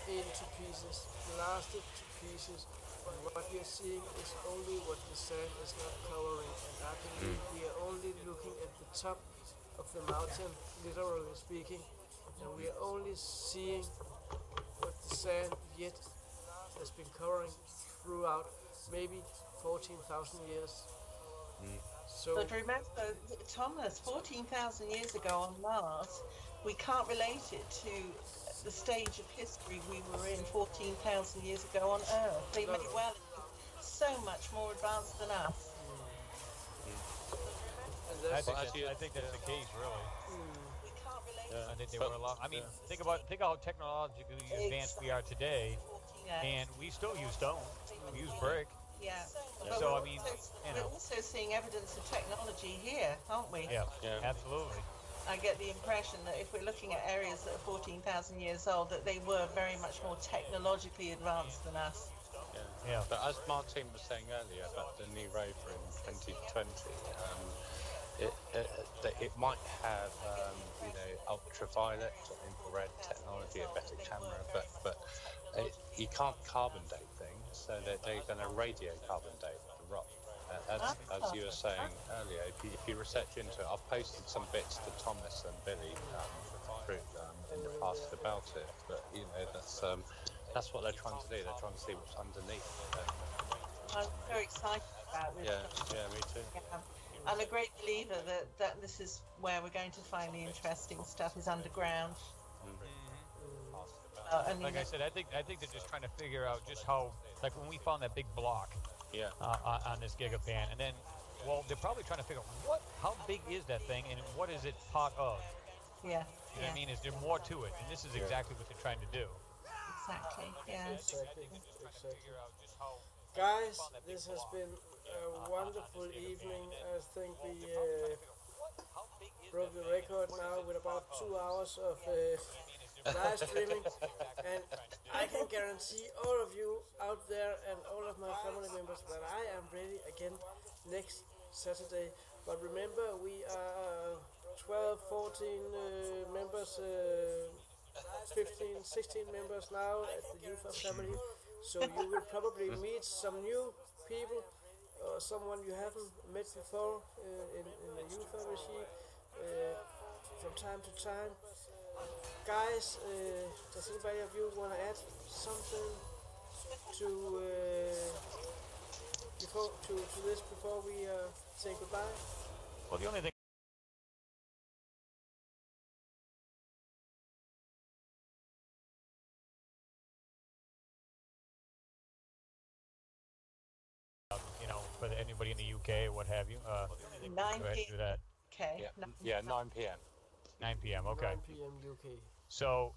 into pieces, blasted to pieces. And what we are seeing is only what the sand is not covering. And I believe we are only looking at the top of the mountain, literally speaking. And we are only seeing what the sand yet has been covering throughout maybe 14,000 years. So But remember, Thomas, 14,000 years ago on Mars, we can't relate it to the stage of history we were in 14,000 years ago on Earth. They may well be so much more advanced than us. and I that's, think that's the case, really. We can't relate I think they were a lot. I mean, think how technologically advanced we are today, Yeah. and we still use stone, we use brick. Yeah. So, we're I mean, also, you we're know. also seeing evidence of technology here, aren't we? Yeah, Yeah. absolutely. I get the impression that if we're looking at areas that are 14,000 years old, that they were very much more technologically advanced than us. Yeah. But as Martin was saying earlier about the new rover in 2020, it might have ultraviolet or infrared technology, a better camera, but you can't carbon date things, so they're going to radio carbon date the rock. As you were saying earlier, if you research into it, I've posted some bits to Thomas and Billy in the past about it. But that's what they're trying to do. They're trying to see what's underneath. I'm very excited about this. Yeah, me too. Yeah. I'm a great believer that this is where we're going to find the interesting stuff, is underground. And Like I said, I think they're just trying to figure out just how, like when we found that big block Yeah. on this gigapan, and then, well, they're probably trying to figure out how big is that thing, and what is it part of? yeah, You know what I mean? Is there more to it? And this is exactly what they're trying to do. exactly. Yeah. exactly. Guys, this has been a wonderful evening. I think we broke the record now with about 2 hours of live streaming, and I can guarantee all of you out there and all of my family members that I am ready again next Saturday But remember, we are 12, 14 members, 15, 16 members now at the UFA family. So you will probably meet some new people or someone you haven't met before in the UFA regime from time to time. Guys, does anybody of you want to add something to to this before we say goodbye? Well, the only thing for anybody in the UK or what have you, go 9 ahead and do p.m. that. Okay. Yeah, 9 p.m. 9 p.m. Okay. 9 p.m. UK. So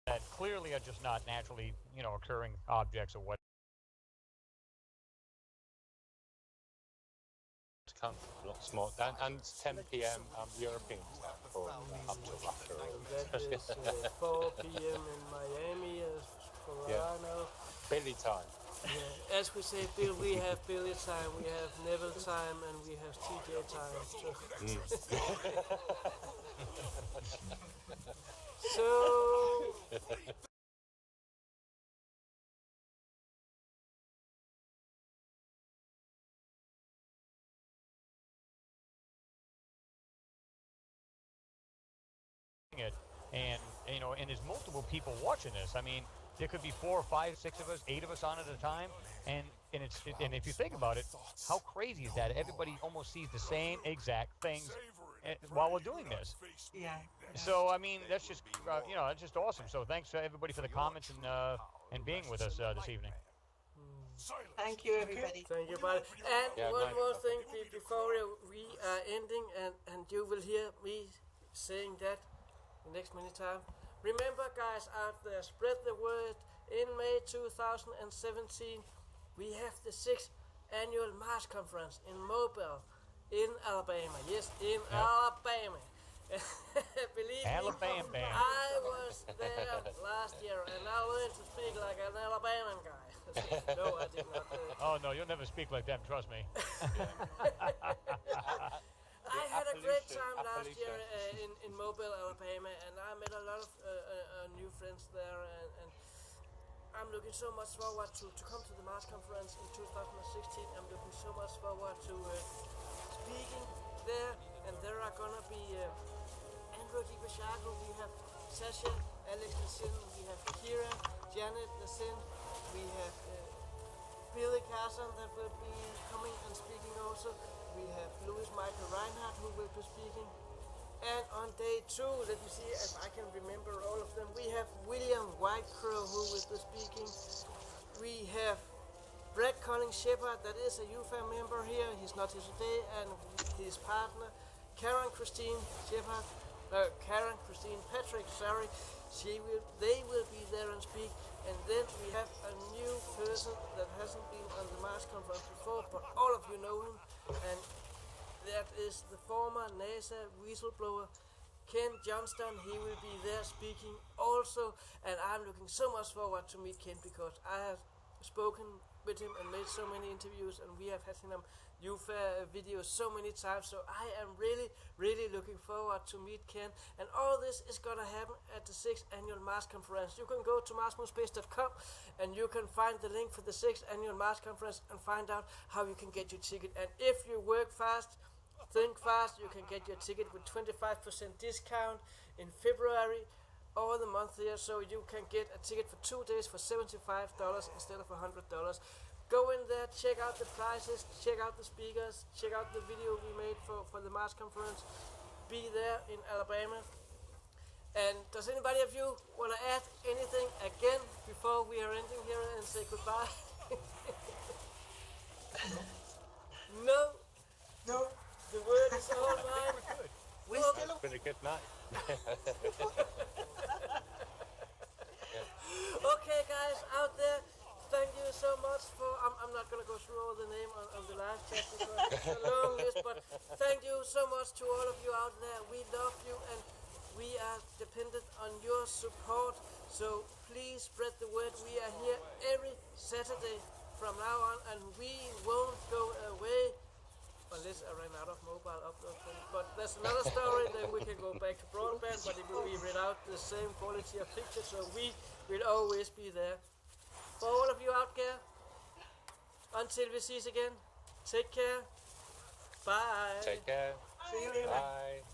that clearly are just not naturally, occurring objects or what. To come a lot small. And it's 10 p.m. European time for up to after. That is 4 p.m. in Miami, as for I know. Billy time. Yeah, as we say, Bill, we have Billy time, we have Neville time, and we have TJ time. So it, and and there's multiple people watching this. I mean, there could be 4 or 5, 6 of us, 8 of us on at a time, and if you think about it, how crazy is that? Everybody almost sees the same exact things while we're doing this. Yeah. So I mean, that's just that's just awesome. So thanks everybody for the comments and being with us this evening. Thank you, everybody. thank you, buddy. And one more thing before we are ending, and you will hear me saying that the next many times. Remember, guys, out there, spread the word. In May 2017, we have the 6th annual Mars Conference in Mobile, in Alabama. Yes, in Alabama. Believe Alabama. me, I was there last year, and I learned to speak like an Alabama guy. No, I did not. Oh no, you'll never speak like them. Trust me. I had a great time last year in Mobile, Alabama, and I met a lot of new friends there, and I'm looking so much forward to come to the Mars Conference in 2016. I'm looking so much forward to speaking there, and there are gonna be Andrew DiBashago, we have Sasha, Alex Lassin, we have Kira, Janet Lassin, we have Billy Carson that will be coming and speaking also. We have Louis Michael Reinhardt who will be speaking. And on day 2, let me see if I can remember all of them. We have William Whitecrow who will be speaking. We have Brad Collins Shepard, that is a UFA member here. He's not here today, and his partner, Karen Christine Patrick, sorry. They will be there and speak. And then we have a new person that hasn't been on the Mars Conference before, but all of you know him. And that is the former NASA whistleblower, Ken Johnston. He will be there speaking also, and I'm looking so much forward to meet Ken, because I have spoken with him and made so many interviews, and we have had him on UFA videos so many times, so I am really, really looking forward to meet Ken. And all this is gonna happen at the 6th annual Mars Conference. You can go to marsmoonspace.com and you can find the link for the 6th annual Mars Conference and find out how you can get your ticket. And if you work fast, think fast, you can get your ticket with 25% discount in February or the month here, so you can get a ticket for 2 days for $75 instead of $100. Go in there, check out the prices, check out the speakers, check out the video we made for the Mars Conference. Be there in Alabama. And does anybody of you want to add anything again before we are ending here and say goodbye? No? No. The word is all mine. It's been a good night. Okay, guys, out there, thank you so much for. I'm not gonna go through all the name on the live chat because it's a long list, but thank you so much to all of you out there. We love you and we are dependent on your support. So please spread the word. We are here every Saturday from now on, and we won't go away unless I run out of mobile upload. But that's another story. Then we can go back to broadband, but it will be without the same quality of picture. So we will always be there. For all of you out there, until we see us again, take care. Bye. Take care. See you later. Bye.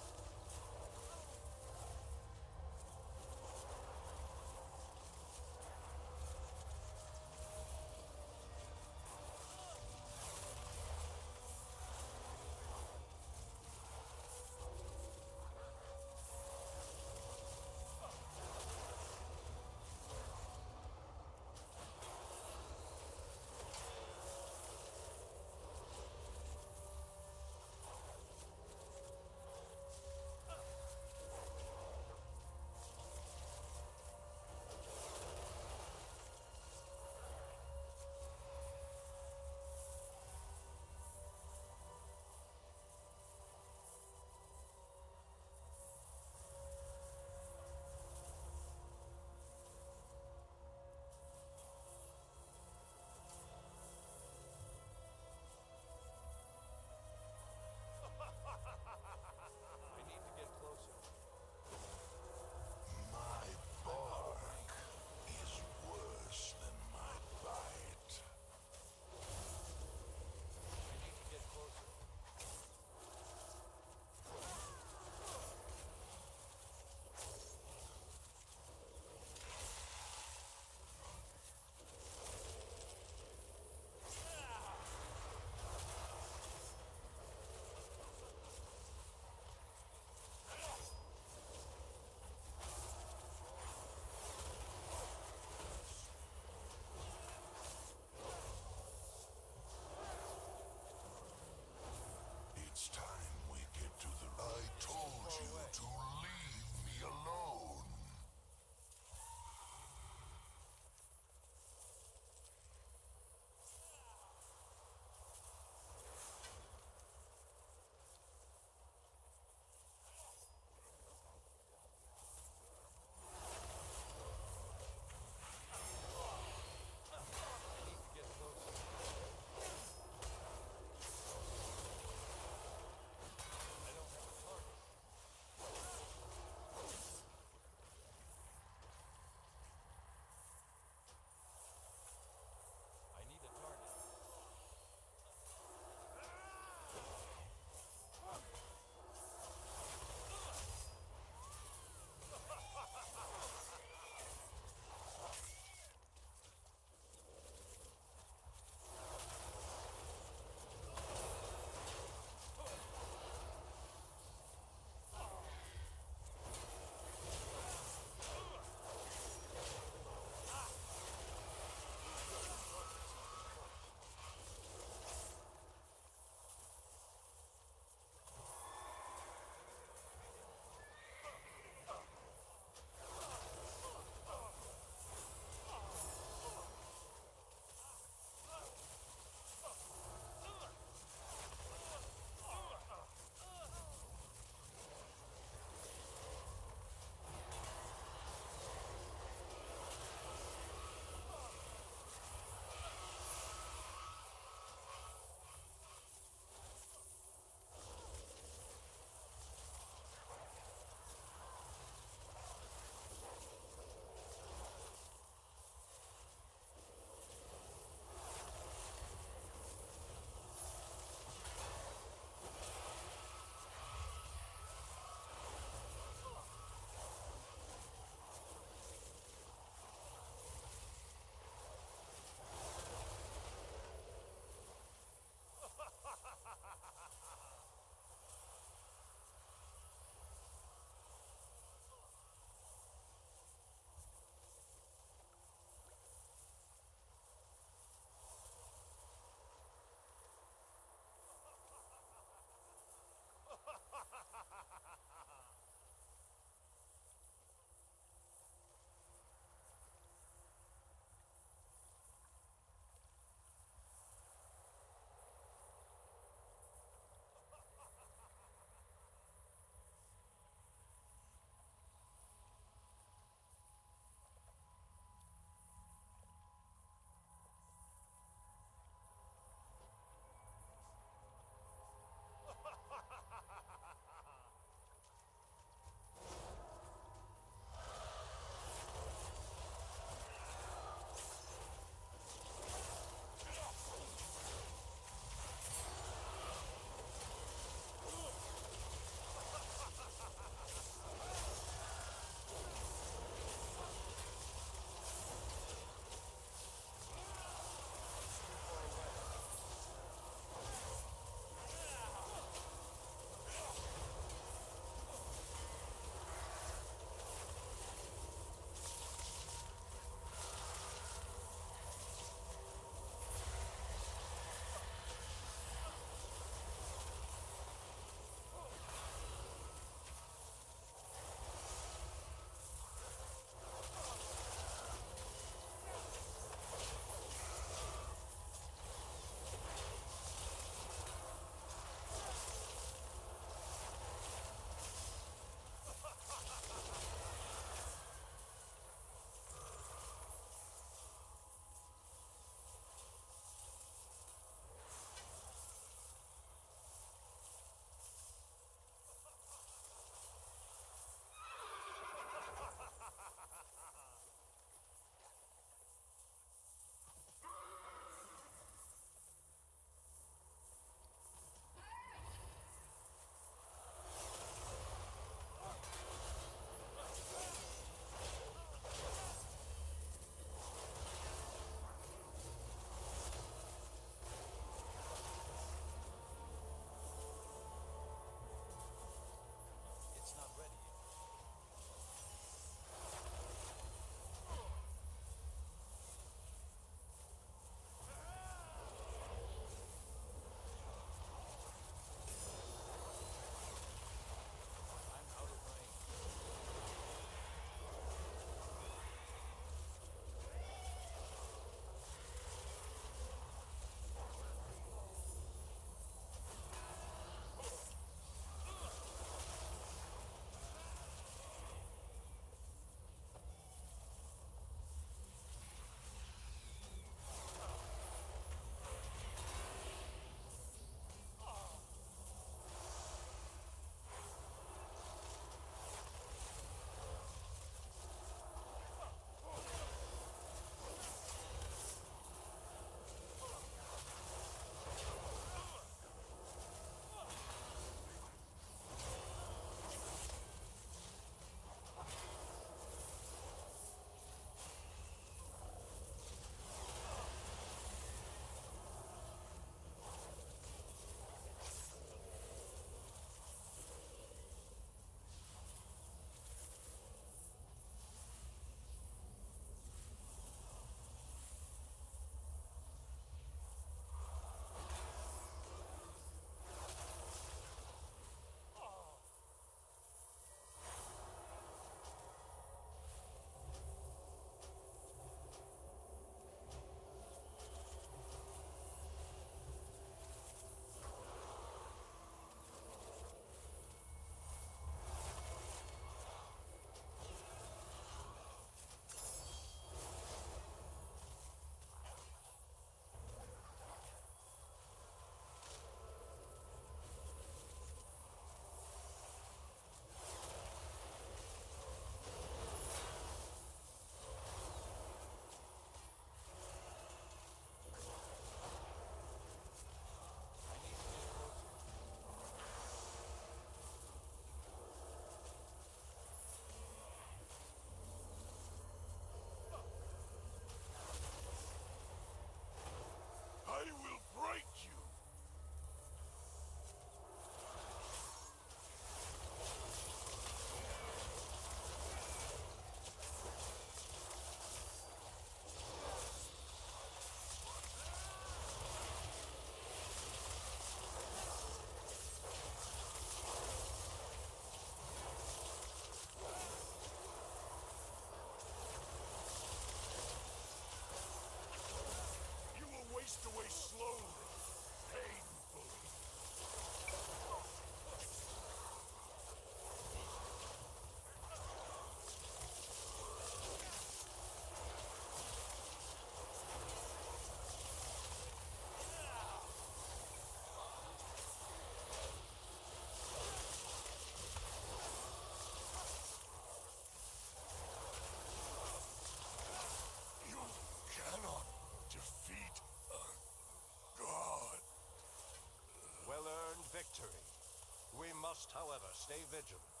must, however, stay vigilant.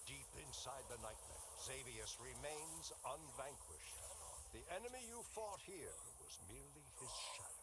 Deep inside the nightmare, Xavius remains unvanquished. The enemy you fought here was merely his shadow.